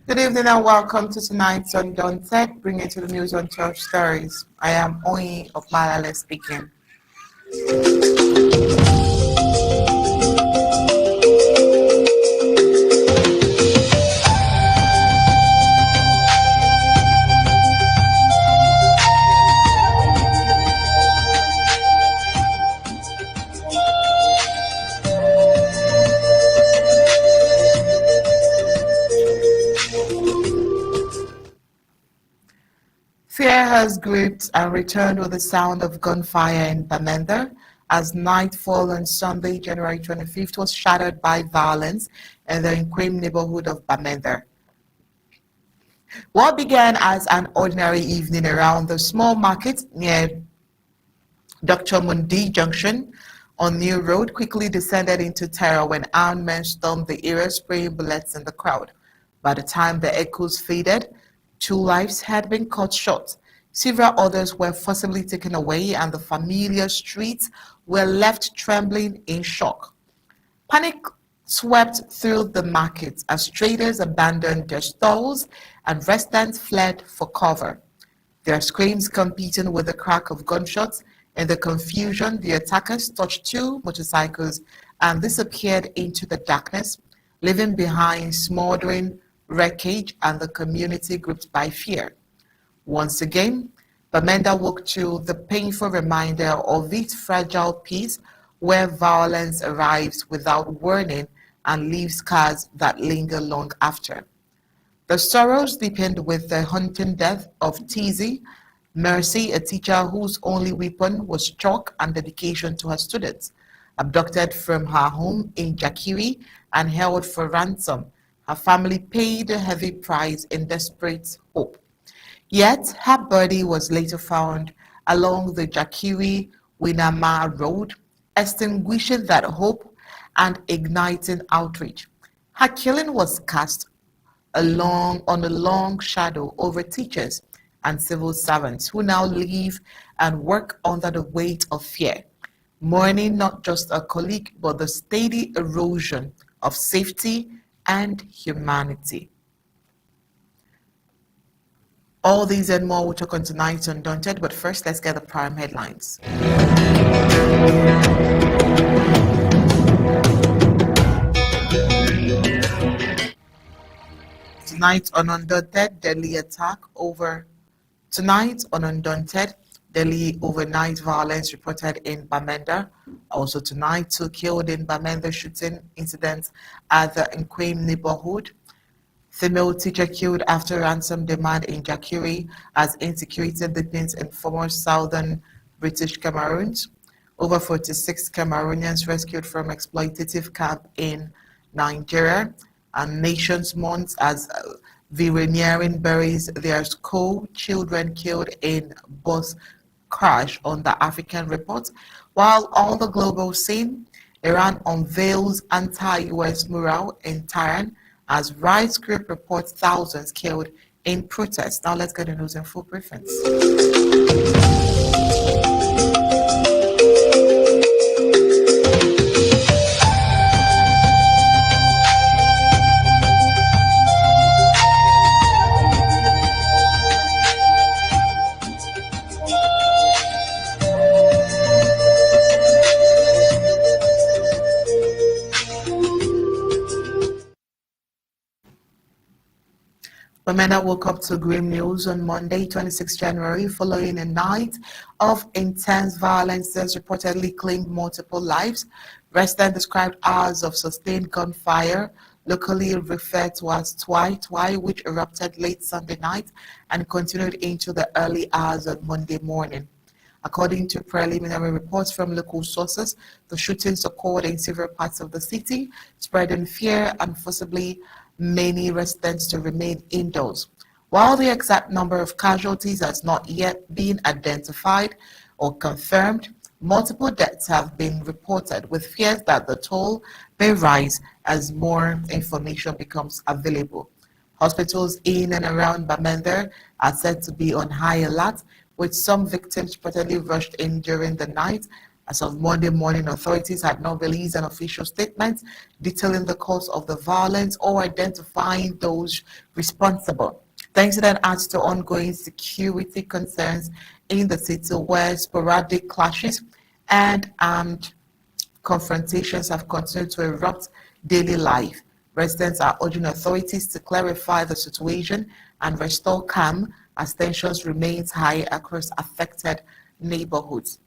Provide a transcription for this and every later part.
Good evening and welcome to tonight's Undaunted, bringing to the news on church stories. I am Oyi of Malale speaking. Fear has gripped and returned with the sound of gunfire in Bamenda as nightfall on Sunday, January 25th, was shattered by violence in the Nkwem neighborhood of Bamenda. What began as an ordinary evening around the small market near Dr. Mundi Junction on New Road quickly descended into terror when armed men stormed the area spraying bullets in the crowd. By the time the echoes faded, 2 lives had been cut short. Several others were forcibly taken away and the familiar streets were left trembling in shock. Panic swept through the market as traders abandoned their stalls and residents fled for cover. Their screams competing with the crack of gunshots. In the confusion, the attackers touched 2 motorcycles and disappeared into the darkness, leaving behind smoldering wreckage and the community gripped by fear. Once again, Bamenda woke to the painful reminder of its fragile peace where violence arrives without warning and leaves scars that linger long after. The sorrows deepened with the haunting death of Tizi, Mercy, a teacher whose only weapon was chalk and dedication to her students, abducted from her home in Jakiri and held for ransom. Her family paid a heavy price in desperate hope. Yet her body was later found along the Jakiri-Winama Road, extinguishing that hope and igniting outrage. Her killing was cast on a long shadow over teachers and civil servants who now live and work under the weight of fear, mourning not just a colleague but the steady erosion of safety and humanity. All these and more we'll talk on tonight's Undaunted, but first let's get the prime headlines. Tonight on Undaunted, deadly attack over. Tonight on Undaunted, deadly overnight violence reported in Bamenda. Also tonight, 2 killed in Bamenda shooting incidents at the Nkwem neighborhood. Female teacher killed after ransom demand in Jakiri as insecurity deepens in former southern British Cameroons. Over 46 Cameroonians rescued from exploitative camp in Nigeria. And nations mourns as Vireniarin buries their school children killed in bus crash on the African report. While on the global scene, Iran unveils anti-US mural in Tehran as rights group reports thousands killed in protests. Now let's get the news in full preference. Bamenda woke up to grim news on Monday, 26 January, following a night of intense violence that reportedly claimed multiple lives. Residents described hours of sustained gunfire, locally referred to as Twai, which erupted late Sunday night and continued into the early hours of Monday morning. According to preliminary reports from local sources, the shootings occurred in several parts of the city, spreading fear and forcibly many residents to remain indoors. While the exact number of casualties has not yet been identified or confirmed, multiple deaths have been reported, with fears that the toll may rise as more information becomes available. Hospitals in and around Bamenda are said to be on high alert, with some victims reportedly rushed in during the night As of Monday morning, authorities had not released an official statement detailing the cause of the violence or identifying those responsible. The incident adds to ongoing security concerns in the city where sporadic clashes and armed confrontations have continued to erupt daily life. Residents are urging authorities to clarify the situation and restore calm as tensions remain high across affected neighborhoods.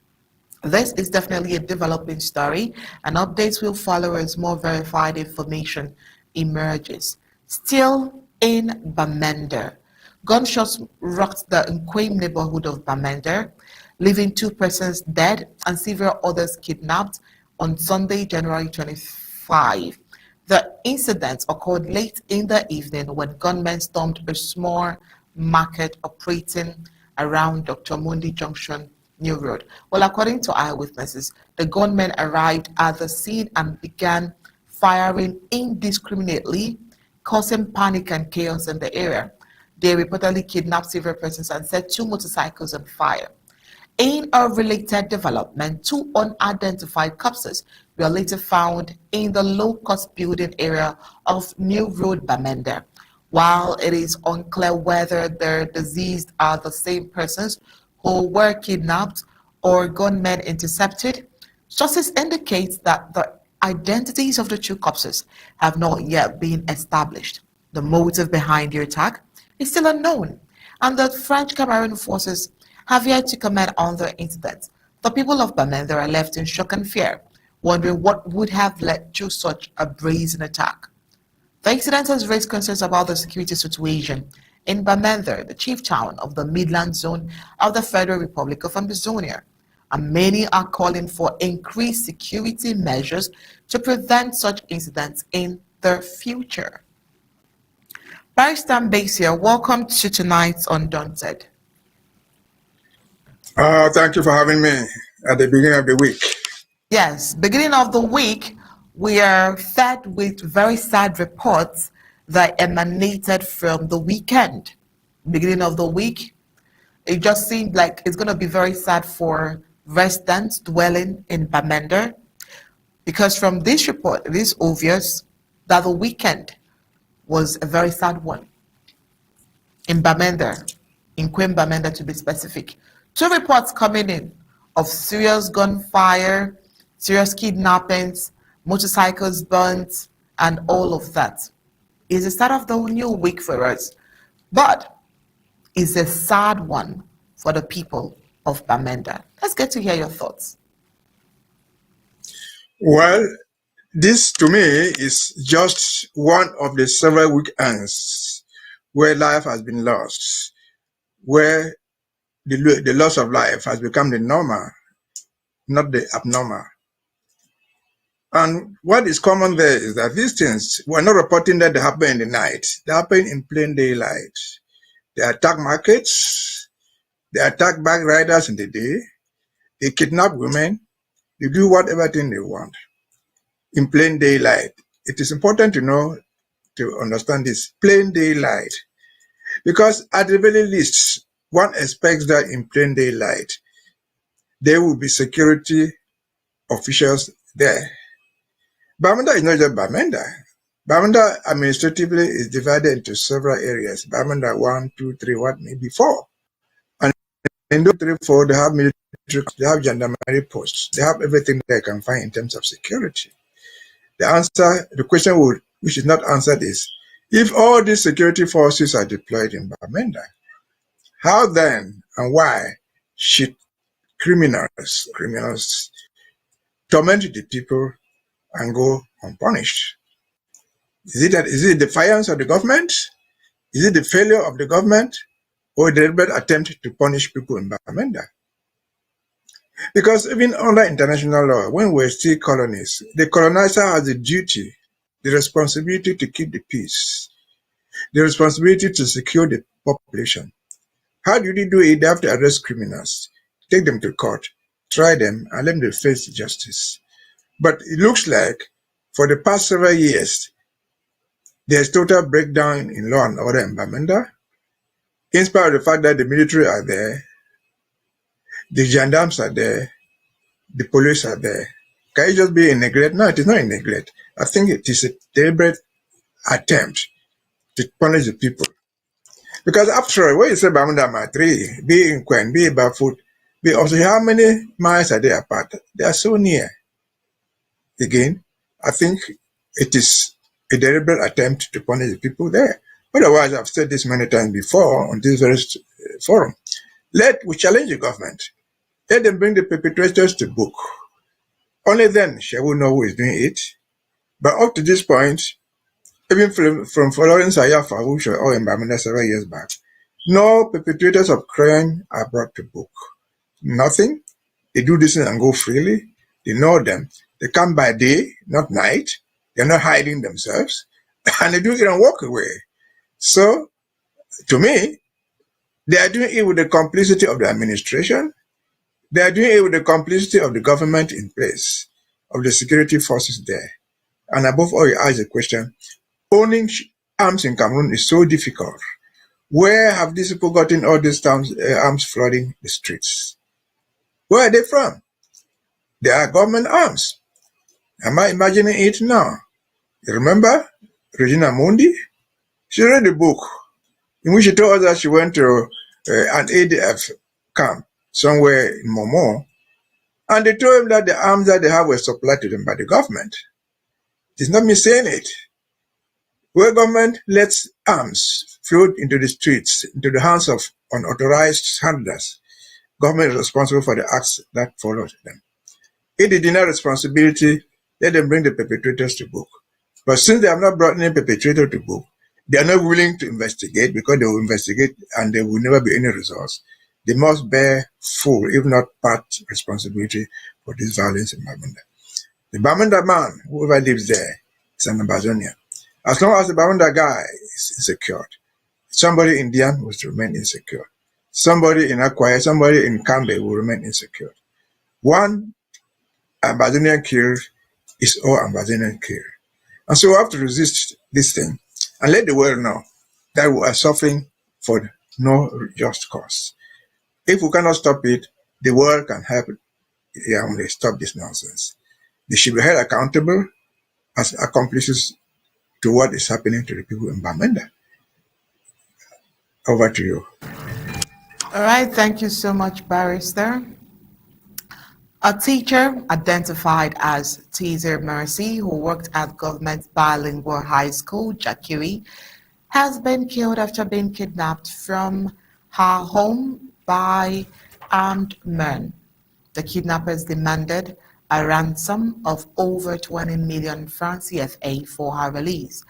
This is definitely a developing story, and updates will follow as more verified information emerges. Still in Bamenda, gunshots rocked the Nkwem neighborhood of Bamenda, leaving 2 persons dead and several others kidnapped on Sunday, January 25. The incident occurred late in the evening when gunmen stormed a small market operating around Dr. Mundi Junction, New Road. Well, according to eyewitnesses, the gunmen arrived at the scene and began firing indiscriminately, causing panic and chaos in the area. They reportedly kidnapped several persons and set 2 motorcycles on fire. In a related development, 2 unidentified corpses were later found in the low-cost building area of New Road, Bamenda. While it is unclear whether the deceased are the same persons who were kidnapped or gunmen intercepted, sources indicate that the identities of the 2 corpses have not yet been established. The motive behind the attack is still unknown, and the French Cameroon forces have yet to comment on the incident. The people of Bamenda are left in shock and fear, wondering what would have led to such a brazen attack. The incident has raised concerns about the security situation in Bamenda, the chief town of the Midland Zone of the Federal Republic of Mbeseha, and many are calling for increased security measures to prevent such incidents in the future. Barrister Mbeseha, welcome to tonight's Undaunted. Thank you for having me at the beginning of the week. Yes, beginning of the week, we are fed with very sad reports that emanated from the weekend. Beginning of the week, it just seemed like it's going to be very sad for residents dwelling in Bamenda, because from this report, it is obvious that the weekend was a very sad one in Bamenda, in Queen Bamenda to be specific. 2 reports coming in of serious gunfire, serious kidnappings, motorcycles burnt, and all of that. It's the start of the new week for us, but it's a sad one for the people of Bamenda. Let's get to hear your thoughts. Well, this to me is just one of the several weekends where life has been lost, where the loss of life has become the normal, not the abnormal. And what is common there is that these things, we're not reporting that they happen in the night. They happen in plain daylight. They attack markets, they attack bike riders in the day, they kidnap women, they do whatever thing they want in plain daylight. It is important to know, to understand this, plain daylight. Because at the very least, one expects that in plain daylight, there will be security officials there. Bamenda is not just Bamenda. Bamenda administratively is divided into several areas. Bamenda 1, 2, 3, what maybe 4. And in those 3, 4, they have military, they have gendarmerie posts, they have everything they can find in terms of security. The question which is not answered is, if all these security forces are deployed in Bamenda, how then and why should criminals torment the people and go unpunished? Is it the defiance of the government? Is it the failure of the government? Or the deliberate attempt to punish people in Bamenda? Because even under international law, when we're still colonies, the colonizer has the duty, the responsibility to keep the peace, the responsibility to secure the population. How do they do it? They have to arrest criminals, take them to court, try them, and let them face justice. But it looks like for the past several years, there's total breakdown in law and order in Bamenda, in spite of the fact that the military are there, the gendarmes are there, the police are there. Can it just be a neglect? No, it is not a neglect. I think it is a deliberate attempt to punish the people. Because after all, when you say Bamenda Matri, be in Quen, be Bafoot, be also how many miles are they apart? They are so near. Again, I think it is a deliberate attempt to punish the people there. Otherwise, I've said this many times before on this very forum. We challenge the government. Let them bring the perpetrators to book. Only then shall we know who is doing it. But up to this point, even from following Sayafa, who showed all in Bamenda several years back, no perpetrators of crime are brought to book. Nothing. They do this and go freely. They know them. They come by day, not night. They're not hiding themselves. And they do it and walk away. So, to me, they are doing it with the complicity of the administration. They are doing it with the complicity of the government in place, of the security forces there. And above all, you ask the question, owning arms in Cameroon is so difficult. Where have these people gotten all these arms flooding the streets? Where are they from? They are government arms. Am I imagining it now? You remember Regina Mundi? She read a book in which she told us that she went to an ADF camp somewhere in Momo, and they told him that the arms that they have were supplied to them by the government. It's not me saying it. Where government lets arms float into the streets, into the hands of unauthorized handlers, government is responsible for the acts that followed them. If they deny responsibility, let them bring the perpetrators to book. But since they have not brought any perpetrator to book, they are not willing to investigate because they will investigate and there will never be any results. They must bear full, if not part, responsibility for this violence in Bamenda. The Bamenda man, whoever lives there, is an Amazonian. As long as the Bamenda guy is insecure, somebody in Dian will remain insecure. Somebody in Akwa, somebody in Kambe will remain insecure. One Ambazonian killed is all Ambazonian killed. And so we have to resist this thing and let the world know that we are suffering for no just cause. If we cannot stop it, the world can help stop this nonsense. They should be held accountable as accomplices to what is happening to the people in Bamenda. Over to you. All right, thank you so much, Barrister. A teacher identified as Teaser Mercy, who worked at government bilingual high school, Jakiri, has been killed after being kidnapped from her home by armed men. The kidnappers demanded a ransom of over 20 million francs CFA for her release,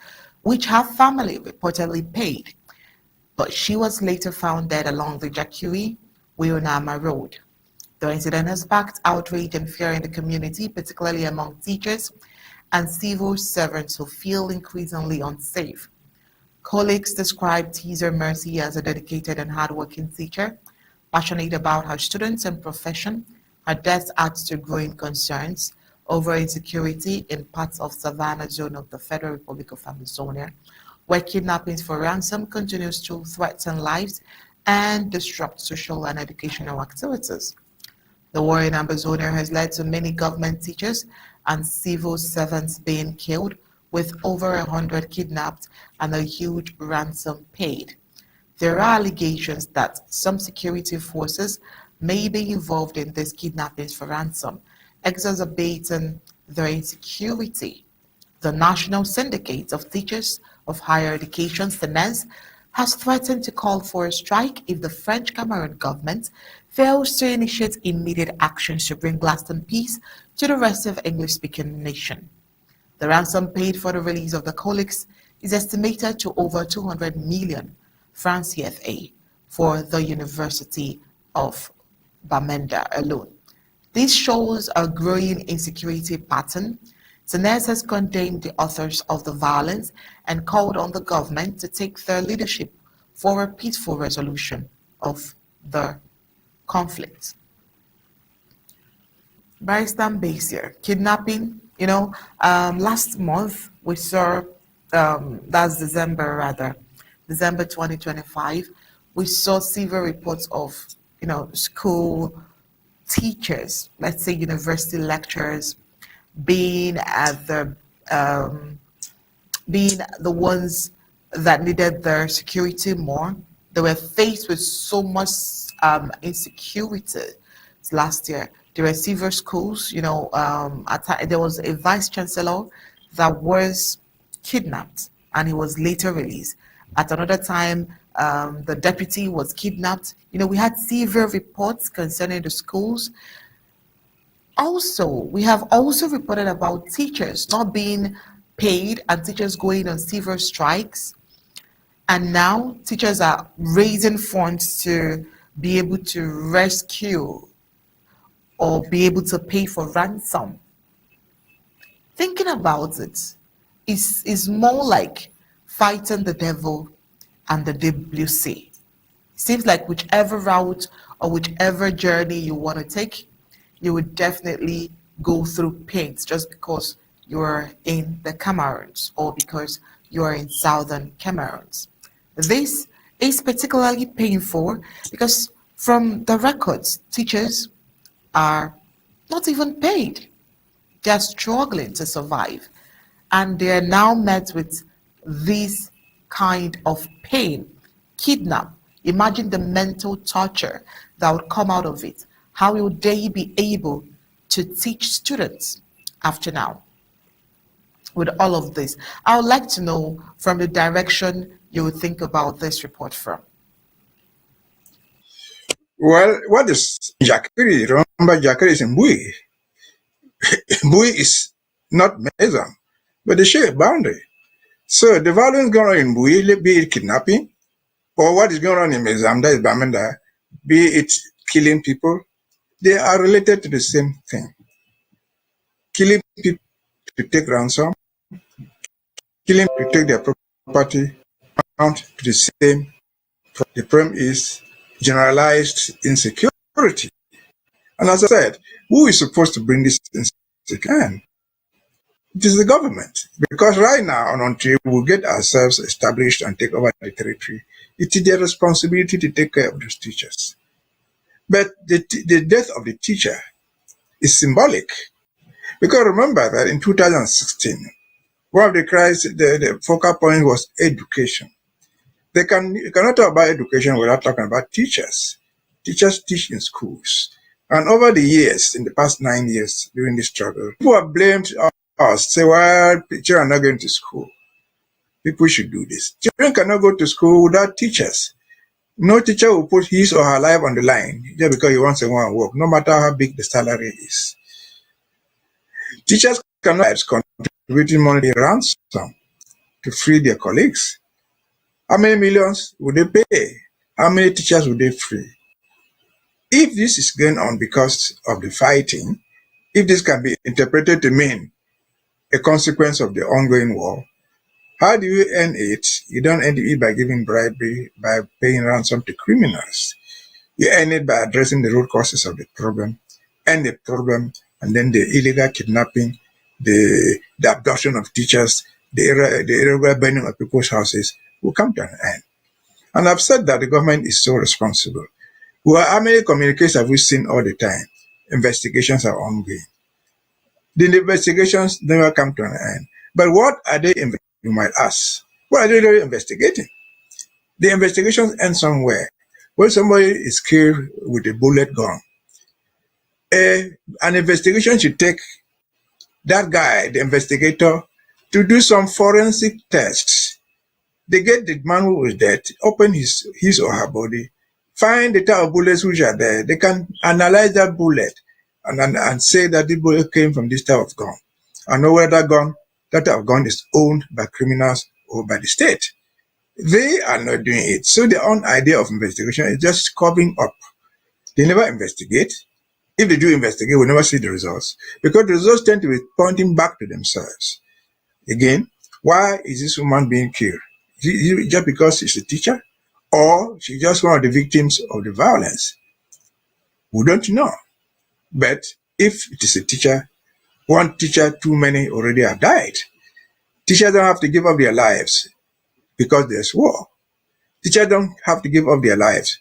which her family reportedly paid. But she was later found dead along the Jakiri-Wionama road. The incident has sparked outrage and fear in the community, particularly among teachers and civil servants who feel increasingly unsafe. Colleagues describe Teaser Mercy as a dedicated and hardworking teacher, passionate about her students and profession. Her death adds to growing concerns over insecurity in parts of Savannah zone of the Federal Republic of Amazonia, where kidnappings for ransom continues to threaten lives and disrupt social and educational activities. The war in Amazonia has led to many government teachers and civil servants being killed, with over 100 kidnapped and a huge ransom paid. There are allegations that some security forces may be involved in these kidnappings for ransom, exacerbating the insecurity. The National Syndicate of Teachers of Higher Education, SNES, has threatened to call for a strike if the French Cameroon government fails to initiate immediate actions to bring lasting peace to the rest of the English-speaking nation. The ransom paid for the release of the colleagues is estimated to over 200 million francs CFA for the University of Bamenda alone. This shows a growing insecurity pattern. SNES has condemned the authors of the violence and called on the government to take their leadership for a peaceful resolution of the conflict. Barrister Mbeseha, kidnapping, last month we saw, that's December rather, December 2025, we saw several reports of, school teachers, let's say university lecturers, being at the ones that needed their security more. They were faced with so much insecurity last year. There were several schools, there was a vice chancellor that was kidnapped and he was later released. At another time, the deputy was kidnapped. We had several reports concerning the schools. Also, we have also reported about teachers not being paid and teachers going on several strikes. And now teachers are raising funds to be able to rescue or be able to pay for ransom. Thinking about it is more like fighting the devil and the deep blue sea. Seems like whichever route or whichever journey you want to take, you would definitely go through pains just because you're in the Cameroons or because you're in southern Cameroons. This is particularly painful because from the records, teachers are not even paid. They're struggling to survive. And they're now met with this kind of pain, kidnap. Imagine the mental torture that would come out of it. How will they be able to teach students after now? With all of this, I would like to know from the direction you would think about this report from. Well, what is Jakiri? Remember, Jakiri is in Bui. Bui is not Mbeseha, but the shared boundary. So the violence going on in Bui, be it kidnapping, or what is going on in Mbeseha, that is Bamenda, be it killing people, they are related to the same thing. Killing people to take ransom, killing to take their property, amount to the same. The problem is generalized insecurity. And as I said, who is supposed to bring this insecurity? It is the government. Because right now, until we get ourselves established and take over the territory, it is their responsibility to take care of those teachers. But the death of the teacher is symbolic. Because remember that in 2016, one of the crises, the focal point was education. You cannot talk about education without talking about teachers. Teachers teach in schools. And over the years, in the past 9 years during this struggle, people have blamed us, say, well, children are not going to school. People should do this. Children cannot go to school without teachers. No teacher will put his or her life on the line just because he wants someone to work, no matter how big the salary is. Teachers cannot contribute money ransom to free their colleagues. How many millions would they pay? How many teachers would they free? If this is going on because of the fighting, if this can be interpreted to mean a consequence of the ongoing war, how do you end it? You don't end it by giving bribery, by paying ransom to criminals. You end it by addressing the root causes of the problem, end the problem, and then the illegal kidnapping, the abduction of teachers, the irregular burning of people's houses will come to an end. And I've said that the government is so responsible. Well, how many communications have we seen all the time? Investigations are ongoing. The investigations never come to an end. But what are they investigating? You might ask. What are they really investigating? The investigations end somewhere. When somebody is killed with a bullet gun, an investigation should take that guy, the investigator, to do some forensic tests. They get the man who was dead, open his or her body, find the type of bullets which are there. They can analyze that bullet and say that the bullet came from this type of gun. And know whether that type of gun is owned by criminals or by the state. They are not doing it. So their own idea of investigation is just covering up. They never investigate. If they do investigate, we'll never see the results. Because the results tend to be pointing back to themselves. Again, why is this woman being killed? Just because she's a teacher? Or she's just one of the victims of the violence? We don't know. But if it is a teacher, one teacher too many already have died. Teachers don't have to give up their lives because there's war. Teachers don't have to give up their lives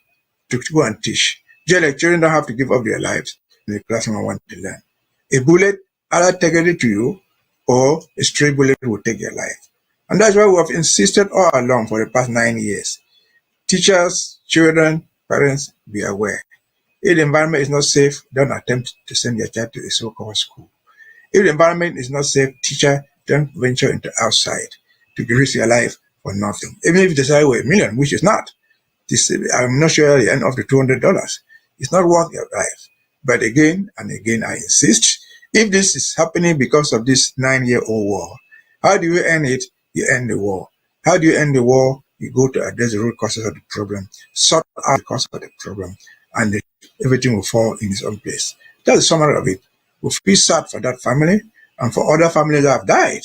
to go and teach. Just like children don't have to give up their lives in the classroom and want to learn. A bullet either take it to you or a stray bullet will take your life. And that's why we have insisted all along for the past 9 years. Teachers, children, parents, be aware. If the environment is not safe, don't attempt to send your child to a so-called school. If the environment is not safe, teacher, don't venture into outside to risk your life for nothing. Even if the salary were $1 million, which is not. I'm not sure at the end of the $200. It's not worth your life. But again and again, I insist, if this is happening because of this 9-year-old war, how do you end it? You end the war. How do you end the war? You go to address the root causes of the problem, sort out the cause of the problem, and everything will fall in its own place. That's the summary of it. We feel sad for that family and for other families that have died.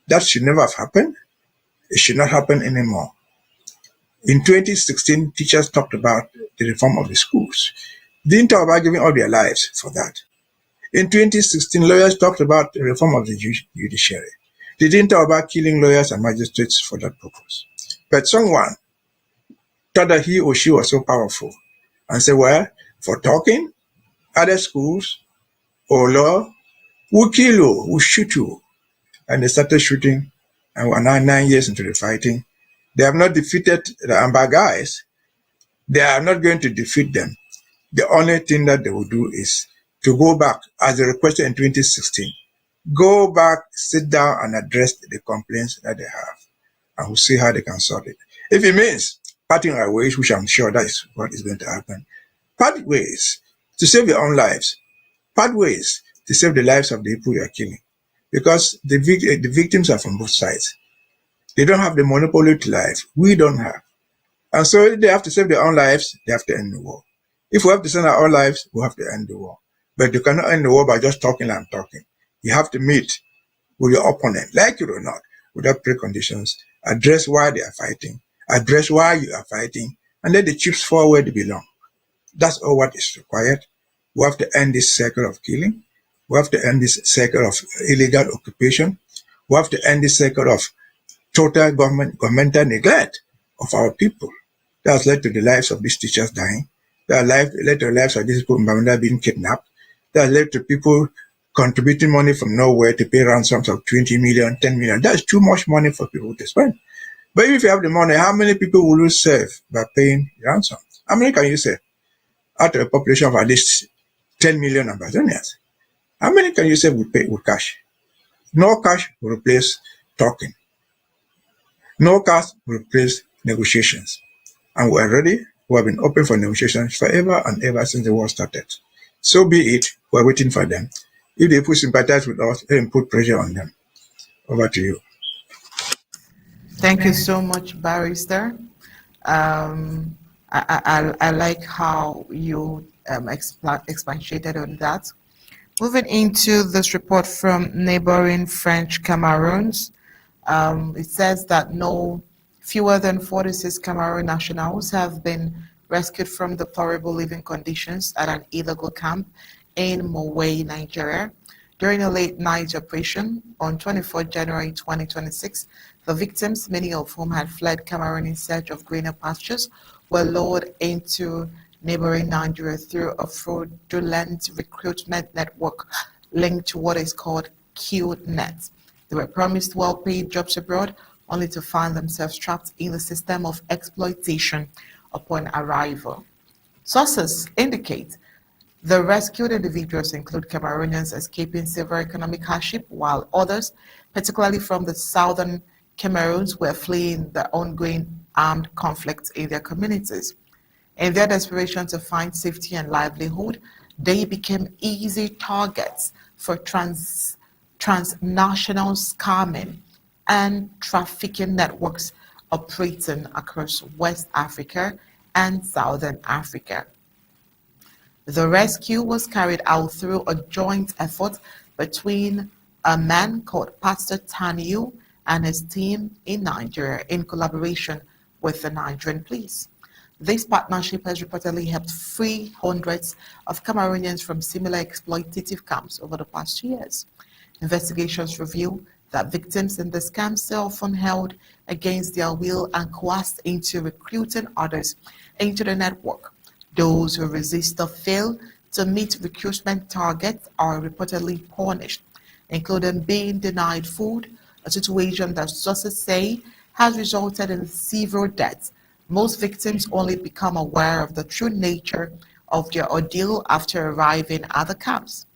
That should never have happened. It should not happen anymore. In 2016, teachers talked about the reform of the schools. They didn't talk about giving all their lives for that. In 2016, lawyers talked about the reform of the judiciary. They didn't talk about killing lawyers and magistrates for that purpose. But someone thought that he or she was so powerful and said, well, for talking, other schools or law will kill you, will shoot you. And they started shooting, and we're now 9 years into the fighting. They have not defeated the Amber guys. They are not going to defeat them. The only thing that they will do is to go back, as they requested in 2016, go back, sit down and address the complaints that they have, and we'll see how they can solve it. If it means parting our ways, which I'm sure that is what is going to happen, part ways to save your own lives, part ways to save the lives of the people you are killing, because the victims are from both sides. They don't have the monopoly to life. We don't have. And so if they have to save their own lives, they have to end the war. If we have to save our own lives, we have to end the war. But you cannot end the war by just talking and talking. You have to meet with your opponent, like it or not, without preconditions, address why they are fighting, address why you are fighting, and let the chips fall where they belong. That's all what is required. We have to end this cycle of killing. We have to end this cycle of illegal occupation. We have to end this cycle of total governmental neglect of our people. That has led to the lives of these teachers dying. That has led to the lives of these people in Bamenda being kidnapped. That has led to people contributing money from nowhere to pay ransoms of 20 million, 10 million. That's too much money for people to spend. But if you have the money, how many people will you save by paying ransom? How many can you save? Out of a population of at least 10 million Amazonians, how many can you save with cash? No cash will replace talking. No cash will replace negotiations. And we are ready. We have been open for negotiations forever and ever since the war started. So be it. We are waiting for them. If they sympathize with us, then put pressure on them. Over to you. Thank you so much, Barrister. I like how you expatiated on that. Moving into this report from neighboring French Cameroons, it says that no fewer than 46 Cameroon nationals have been rescued from deplorable living conditions at an illegal camp in Mowe, Nigeria. During a late night operation on 24 January 2026, the victims, many of whom had fled Cameroon in search of greener pastures, were lured into neighboring Nigeria through a fraudulent recruitment network linked to what is called QNet. They were promised well-paid jobs abroad, only to find themselves trapped in the system of exploitation upon arrival. Sources indicate the rescued individuals include Cameroonians escaping severe economic hardship, while others, particularly from the southern Cameroons, were fleeing the ongoing armed conflicts in their communities. In their desperation to find safety and livelihood, they became easy targets for transnational scamming and trafficking networks operating across West Africa and Southern Africa. The rescue was carried out through a joint effort between a man called Pastor Taniu and his team in Nigeria in collaboration with the Nigerian police. This partnership has reportedly helped free hundreds of Cameroonians from similar exploitative camps over the past years. Investigations reveal that victims in the scams are often held against their will and coerced into recruiting others into the network. Those who resist or fail to meet recruitment targets are reportedly punished, including being denied food, a situation that sources say has resulted in several deaths. Most victims only become aware of the true nature of their ordeal after arriving at the camps.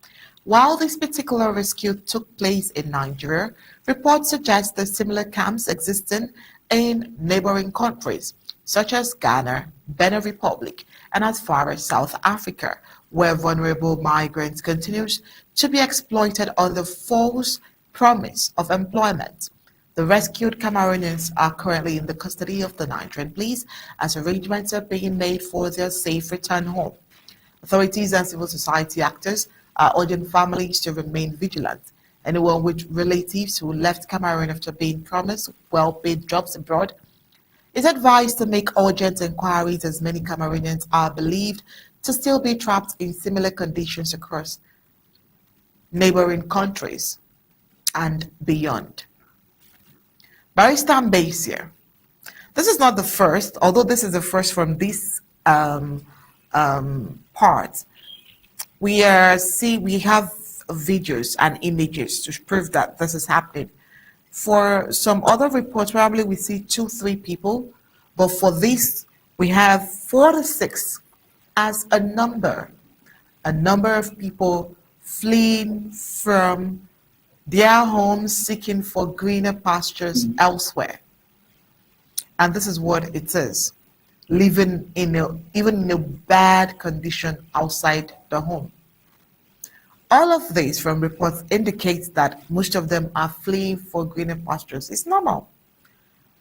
While this particular rescue took place in Nigeria, reports suggest that similar camps existing in neighboring countries such as Ghana, Benin Republic, and as far as South Africa, where vulnerable migrants continue to be exploited on the false promise of employment. The rescued Cameroonians are currently in the custody of the Nigerian police as arrangements are being made for their safe return home. Authorities and civil society actors are urging families to remain vigilant. Anyone with relatives who left Cameroon after being promised well-paid jobs abroad is advised to make urgent inquiries, as many Cameroonians are believed to still be trapped in similar conditions across neighboring countries and beyond. Barrister Mbeseha. This is not the first, although this is the first from this part. We have videos and images to prove that this is happening. For some other reports, probably we see 2-3 people, but for this, we have 4 to 6 as a number of people fleeing from their homes, seeking for greener pastures elsewhere. And this is what it is, living even in a bad condition outside the home. All of this from reports indicates that most of them are fleeing for greener pastures. It's normal.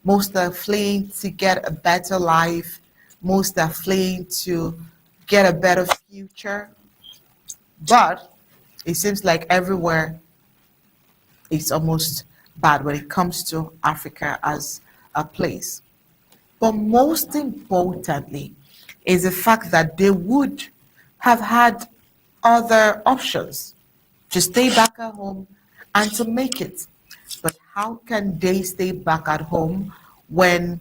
Most are fleeing to get a better life. Most are fleeing to get a better future. But it seems like everywhere it's almost bad when it comes to Africa as a place. But most importantly is the fact that they would have had other options to stay back at home and to make it. But how can they stay back at home when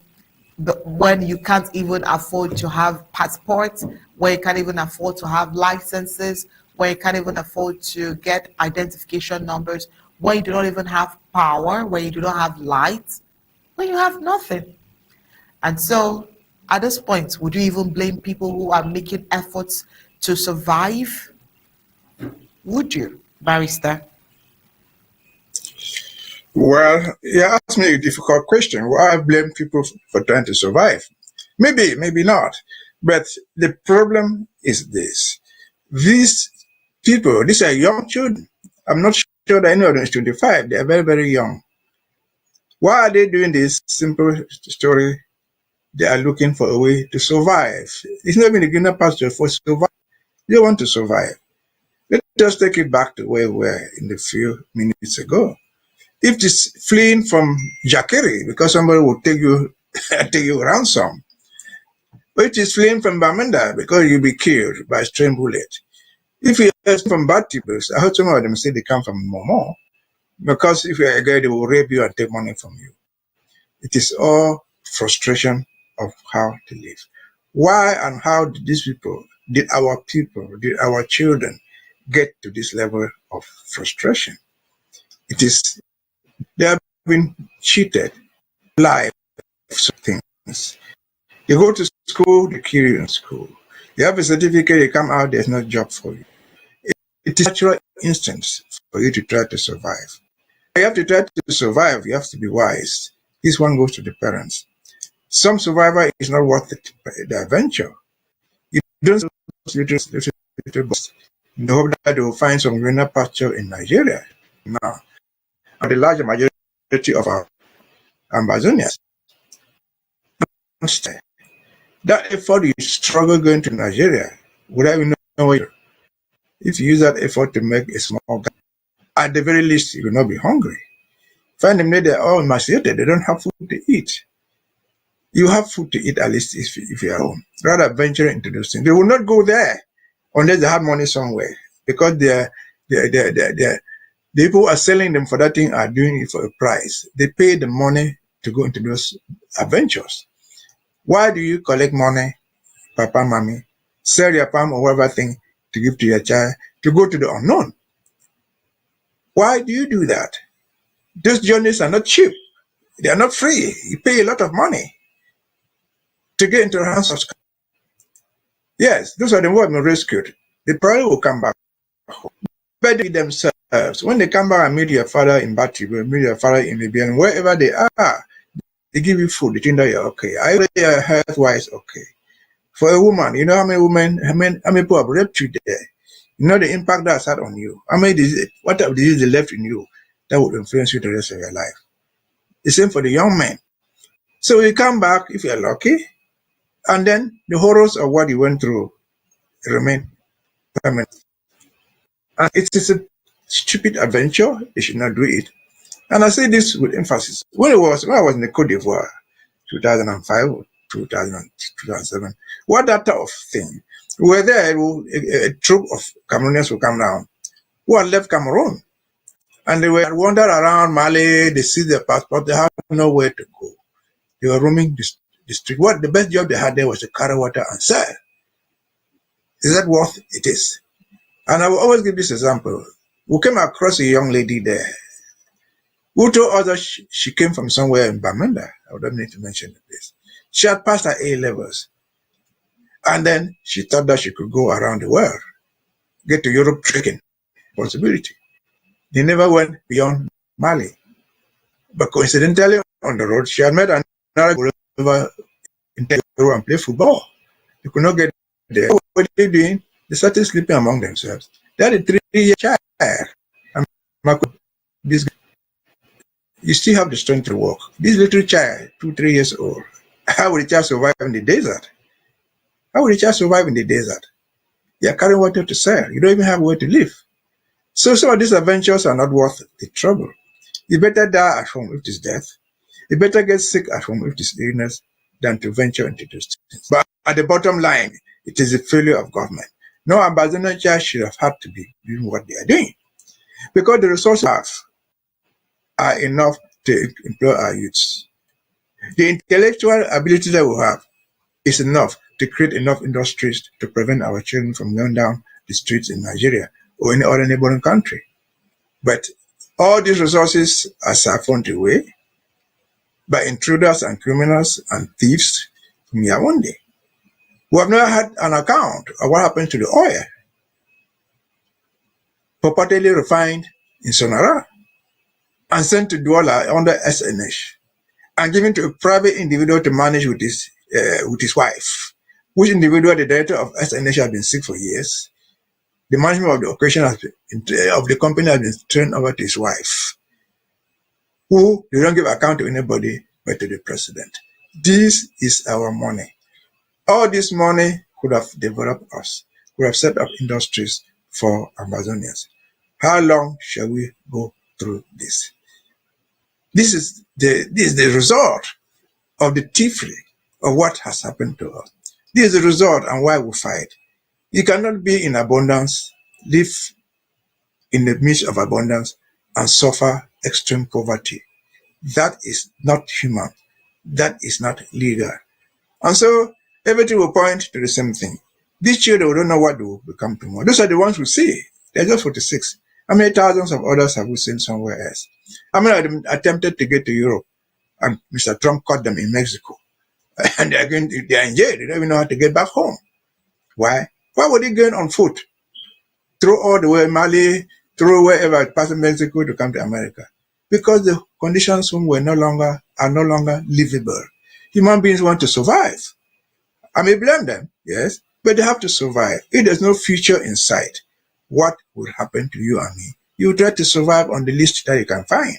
you can't even afford to have passports, where you can't even afford to have licenses, where you can't even afford to get identification numbers, where you do not even have power, where you do not have light, where you have nothing? And so at this point, would you even blame people who are making efforts to survive? Would you, Barrister? Well, you asked me a difficult question. Why blame people for trying to survive? Maybe, maybe not. But the problem is this. These people, these are young children. I'm not sure that any of them is 25. They are very, very young. Why are they doing this? Simple story. They are looking for a way to survive. It's not even a greener pasture for survive. They want to survive. Let us take it back to where we were in a few minutes ago. If it's fleeing from Jakiri because somebody will take you take you ransom, or it is fleeing from Bamenda because you'll be killed by a stray bullet. If you are from bad people, I heard some of them say they come from Momo, because if you're a guy, they will rape you and take money from you. It is all frustration of how to live. Why and how did our children get to this level of frustration? It is, they have been cheated, life, things. You go to school, they kill you in school. You have a certificate, you come out, there's no job for you. It is natural instinct for you to try to survive. You have to try to survive, you have to be wise. This one goes to the parents. Some survivor is not worth it, the adventure. You don't little boys in the hope that they will find some greener pasture in Nigeria. Now, the large majority of our Amazonians, that effort you struggle going to Nigeria, would I even know if you use that effort to make a small gap, at the very least, you will not be hungry. Find them there, they're all emaciated, they don't have food to eat. You have food to eat at least if you're at home. Rather venture into those things. They will not go there unless they have money somewhere, because the people who are selling them for that thing are doing it for a price. They pay the money to go into those adventures. Why do you collect money, papa, mommy, sell your palm or whatever thing, to give to your child to go to the unknown. Why do you do that? Those journeys are not cheap. They are not free. You pay a lot of money to get into the hands of. Yes, those are the ones rescued. They probably will come back home. But they themselves, when they come back and meet your father in Bati, meet your father in Libya, wherever they are, they give you food. They think that you're okay. I think you're health-wise okay. For a woman, you know how many people have raped you there? You know the impact that's had on you. How many disease, what type of disease they left in you that would influence you the rest of your life? The same for the young men. So you come back if you're lucky, and then the horrors of what you went through remain permanent. And it is a stupid adventure. You should not do it. And I say this with emphasis. When I was in the Côte d'Ivoire, 2005 or 2007, what that type of thing? We were there, a troop of Cameroonians will come down who had left Cameroon. And they were wandering around Mali, they see their passport, they have nowhere to go. They were roaming the street. What the best job they had there was to carry water and sell. Is that worth it is? And I will always give this example. We came across a young lady there who told us that she came from somewhere in Bamenda. I don't need to mention the place. She had passed her A levels. And then she thought that she could go around the world, get to Europe tricking possibility. They never went beyond Mali. But coincidentally, on the road, she had met another girl in Cairo and play football. They could not get there. What were they doing? They started sleeping among themselves. They had a 3-year child. And this, you still have the strength to walk. This little child, 2-3 years old, how will the child survive in the desert? How will the child survive in the desert? You are carrying water to sell. You don't even have where to live. So some of these adventures are not worth the trouble. You better die at home if it is death. You better get sick at home if it is illness than to venture into those things. But at the bottom line, it is a failure of government. No ambassador child should have had to be doing what they are doing. Because the resources we have are enough to employ our youths. The intellectual ability that we have is enough to create enough industries to prevent our children from going down the streets in Nigeria or any other neighboring country. But all these resources are siphoned away by intruders and criminals and thieves from Yaoundé. We have never had an account of what happened to the oil purportedly refined in Sonara and sent to Douala under SNH and given to a private individual to manage with his wife, which individual, the director of SNH, has been sick for years. The management of the operation of the company has been turned over to his wife, who they don't give account to anybody but to the president. This is our money. All this money could have developed us, could have set up industries for Amazonians. How long shall we go through this? This is the result of the thievery of what has happened to us. This is the result and why we fight. You cannot be in abundance, live in the midst of abundance, and suffer extreme poverty. That is not human. That is not legal. And so everything will point to the same thing. These children will don't know what they will become tomorrow. Those are the ones we see. They're just 46. How many thousands of others have we seen somewhere else? How many of them attempted to get to Europe and Mr. Trump caught them in Mexico? And they're in jail. They don't even know how to get back home. Why? Why were they going on foot? Through all the way Mali, through wherever, passing Mexico to come to America? Because the conditions are no longer livable. Human beings want to survive. I may blame them, yes, but they have to survive. If there's no future in sight, what will happen to you and me? You try to survive on the least that you can find.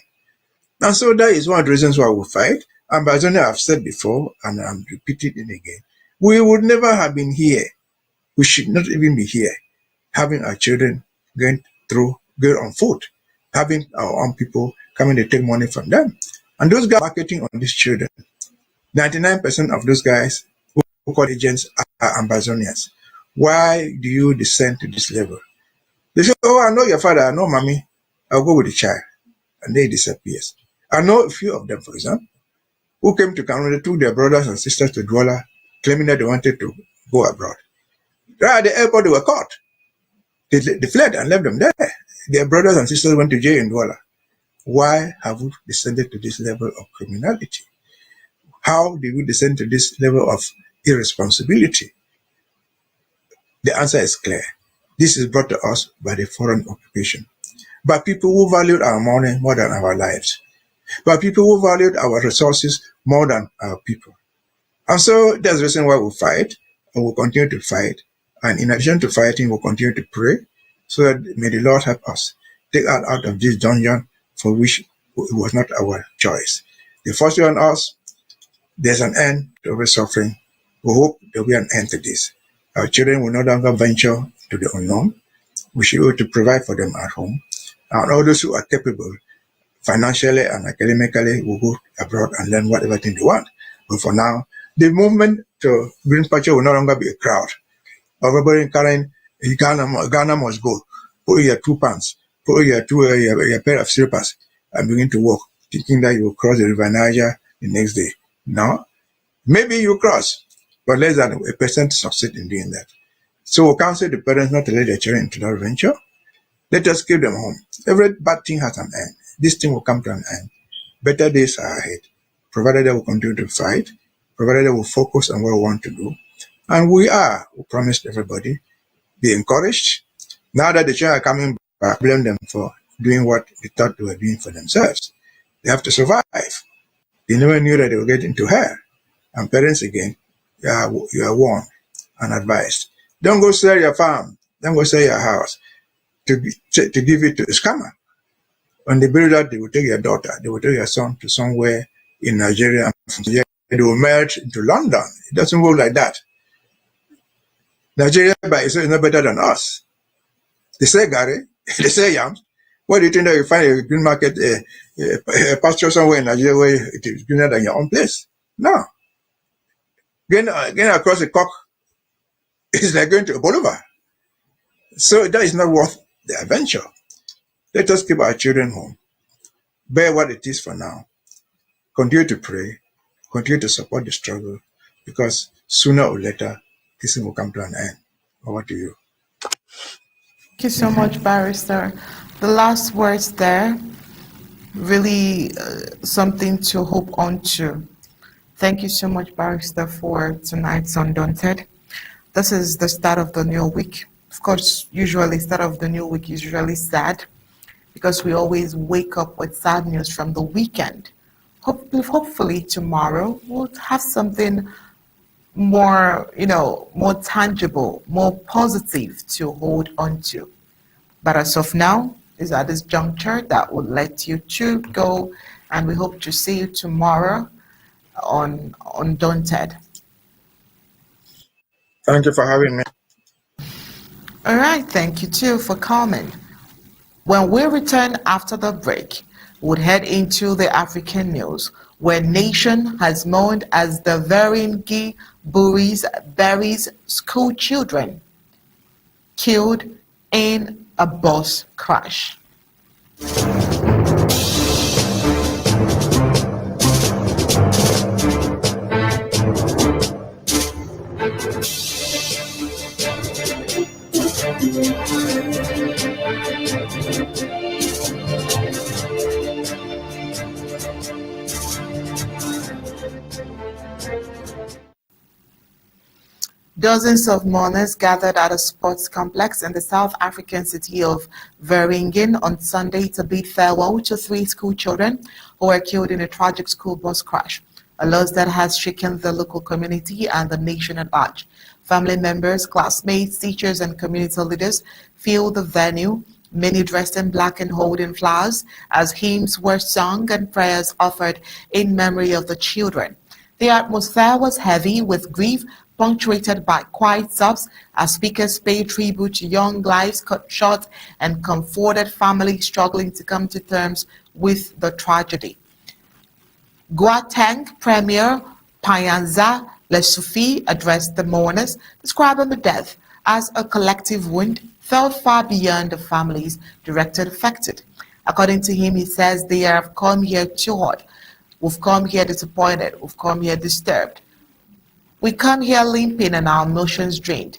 And so that is one of the reasons why we fight. And as I've said before, and I'm repeating it again, we would never have been here. We should not even be here, having our children going on foot, having our own people coming to take money from them. And those guys marketing on these children, 99% of those guys who call agents are Amazonians. Why do you descend to this level? They say, oh, I know your father, I know mommy, I'll go with the child. And they disappear. I know a few of them, for example, who came to Cameroon, they took their brothers and sisters to Douala, claiming that they wanted to go abroad. Right at the airport, they were caught. They fled and left them there. Their brothers and sisters went to jail in Douala. Why have we descended to this level of criminality? How did we descend to this level of irresponsibility? The answer is clear. This is brought to us by the foreign occupation, by people who valued our money more than our lives, by people who valued our resources more than our people. And so that's the reason why we fight, and we'll continue to fight. And in addition to fighting, we'll continue to pray, so that may the Lord help us take us out of this dungeon for which it was not our choice. The first on us, there's an end to every suffering. We hope there will be an end to this. Our children will no longer venture to the unknown. We should be able to provide for them at home. And all those who are capable, financially and academically, will go abroad and learn whatever thing they want. But for now, the movement to green pasture will no longer be a crowd. Everybody carrying Ghana must go. Put your 2 pants, put your pair of slippers, and begin to walk, thinking that you will cross the river Niger the next day. No, maybe you cross, but less than 1% succeed in doing that. So we'll counsel the parents not to let their children into that venture. Let us keep them home. Every bad thing has an end. This thing will come to an end. Better days are ahead, provided that we continue to fight, provided that we focus on what we want to do. And we promised everybody, be encouraged. Now that the children are coming back, blame them for doing what they thought they were doing for themselves. They have to survive. They never knew that they were getting to hell. And parents, again, you are warned and advised. Don't go sell your farm. Don't go sell your house to give it to a scammer. When they build that, they will take your daughter, they will take your son to somewhere in Nigeria, and they will merge into London. It doesn't work like that. Nigeria by itself is not better than us. They say Gary, they say yams. What do you think that you find a green market, a pasture somewhere in Nigeria where it is greener than your own place? No. Going across the cock is like going to a boulevard. So that is not worth the adventure. Let us keep our children home. Bear what it is for now. Continue to pray. Continue to support the struggle, because sooner or later, this thing will come to an end. Over to you. Thank you so much, Barrister. The last words there, really something to hope on to. Thank you so much, Barrister, for tonight's Undaunted. This is the start of the new week. Of course, usually start of the new week is usually sad, because we always wake up with sad news from the weekend. Hopefully tomorrow we'll have something more, more tangible, more positive to hold on to. But as of now, is at this juncture that will let you two go, and we hope to see you tomorrow on Undaunted. Thank you for having me. All right, thank you too for coming. When we return after the break, we'll head into the African news, where nation has mourned as the Verengi Buris buries school children killed in a bus crash. Dozens of mourners gathered at a sports complex in the South African city of Vereniging on Sunday to bid farewell to 3 school children who were killed in a tragic school bus crash, a loss that has shaken the local community and the nation at large. Family members, classmates, teachers, and community leaders filled the venue, many dressed in black and holding flowers, as hymns were sung and prayers offered in memory of the children. The atmosphere was heavy with grief, punctuated by quiet sobs as speakers paid tribute to young lives cut short and comforted families struggling to come to terms with the tragedy. Gauteng Premier Payanza Lesufi addressed the mourners, describing the death as a collective wound felt far beyond the families directly affected. According to him, he says they have come here too hard. We've come here disappointed. We've come here disturbed. We come here limping and our emotions drained.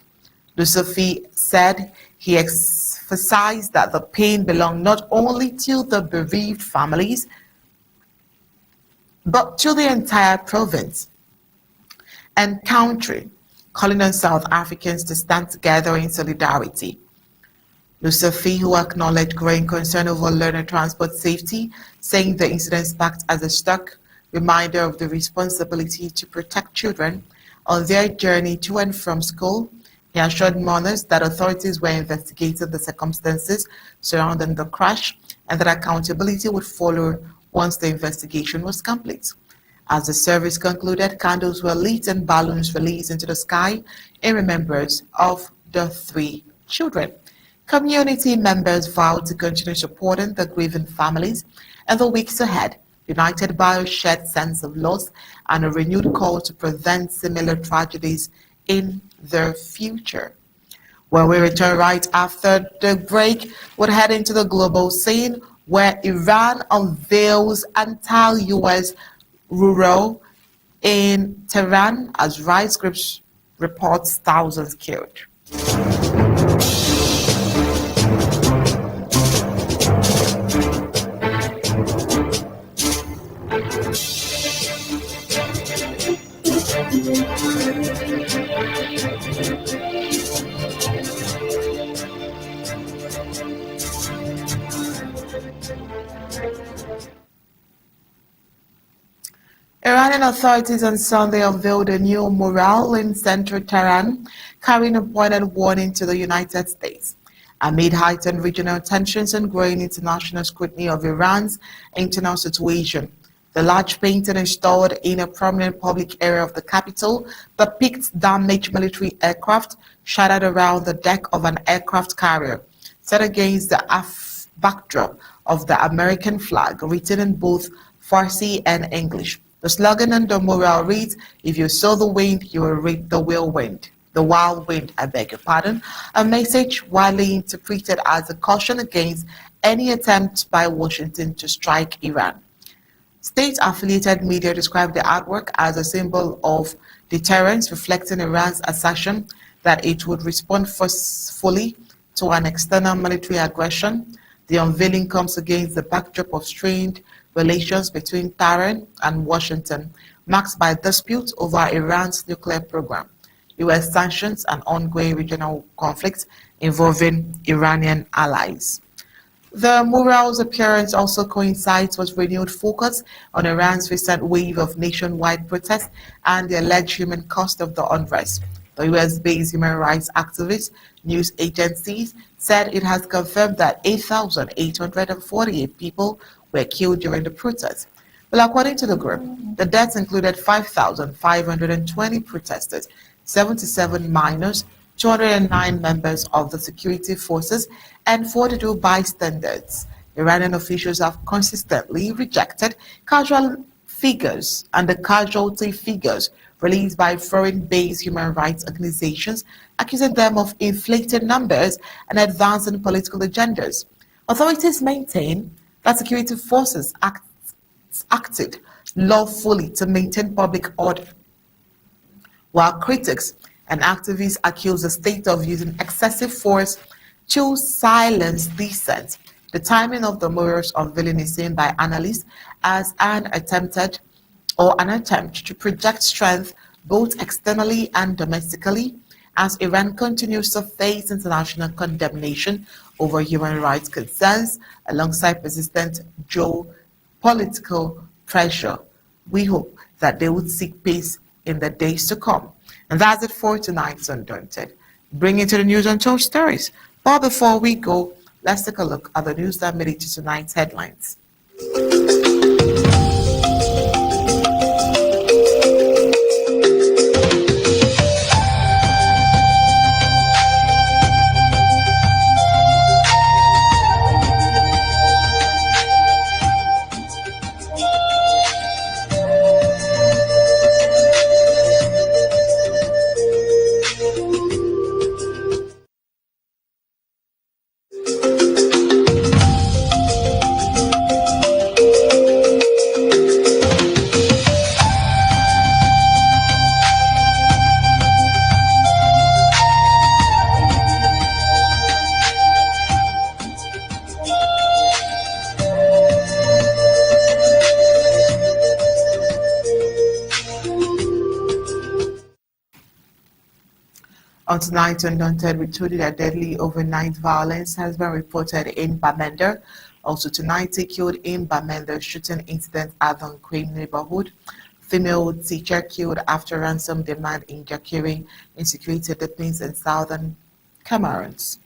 Lucifer said He emphasized that the pain belonged not only to the bereaved families, but to the entire province and country, calling on South Africans to stand together in solidarity. Lusafi, who acknowledged growing concern over learner transport safety, saying the incident sparked as a stark reminder of the responsibility to protect children on their journey to and from school. He assured mourners that authorities were investigating the circumstances surrounding the crash and that accountability would follow once the investigation was complete. As the service concluded, candles were lit and balloons released into the sky in remembrance of the three children. Community members vowed to continue supporting the grieving families in the weeks ahead, united by a shared sense of loss and a renewed call to prevent similar tragedies in the future. When we return right after the break, we'll head into the global scene where Iran unveils anti-US rural in Tehran as rights groups reports thousands killed. Iranian authorities on Sunday unveiled a new mural in central Tehran, carrying a pointed warning to the United States. Amid heightened regional tensions and growing international scrutiny of Iran's internal situation, the large painting installed in a prominent public area of the capital depicts damaged military aircraft shattered around the deck of an aircraft carrier, set against the backdrop of the American flag, written in both Farsi and English. The slogan on the mural reads, "If you sow the wind, you will reap the whirlwind." The wild wind, I beg your pardon, a message widely interpreted as a caution against any attempt by Washington to strike Iran. State-affiliated media described the artwork as a symbol of deterrence, reflecting Iran's assertion that it would respond forcefully to an external military aggression. The unveiling comes against the backdrop of strained relations between Tehran and Washington, marked by disputes over Iran's nuclear program, U.S. sanctions, and ongoing regional conflicts involving Iranian allies. The mural's appearance also coincides with renewed focus on Iran's recent wave of nationwide protests and the alleged human cost of the unrest. The US-based human rights activist news agencies said it has confirmed that 8,848 people were killed during the protests. Well, according to the group, the deaths included 5,520 protesters, 77 minors, 209 members of the security forces, and 42 bystanders. Iranian officials have consistently rejected casual figures and the casualty figures released by foreign-based human rights organizations, accusing them of inflated numbers and advancing political agendas. Authorities maintain that security forces acted lawfully to maintain public order, while critics and activists accuse the state of using excessive force to silence dissent. The timing of the mural's unveiling is seen by analysts as an attempt to project strength both externally and domestically, as Iran continues to face international condemnation over human rights concerns alongside persistent geopolitical pressure. We hope that they would seek peace in the days to come. And that's it for tonight's Undaunted. Bring it to the news untold stories. But before we go, let's take a look at the news that made it to tonight's headlines. On tonight, Undaunted, we told you that deadly overnight violence has been reported in Bamenda. Also tonight, a killed in Bamenda shooting incident at the Nkwem neighborhood. Female teacher killed after ransom demand in Jakiri, insecurity deepens in southern Cameroons.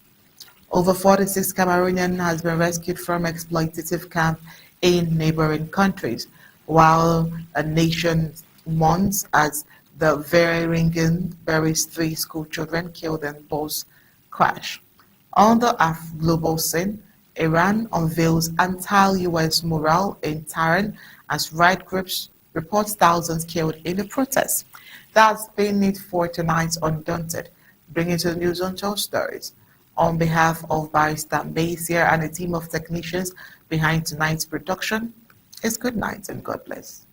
Over 46 Cameroonians has been rescued from exploitative camp in neighboring countries, while a nation mourns as the Vereniging buries 3 school children killed in bus crash. On the global scene, Iran unveils anti-US mural in Tehran as right groups report thousands killed in the protests. That's been it for tonight's Undaunted, bringing to the news on 12 stories. On behalf of Barrister Mbeseha and a team of technicians behind tonight's production, it's good night and God bless.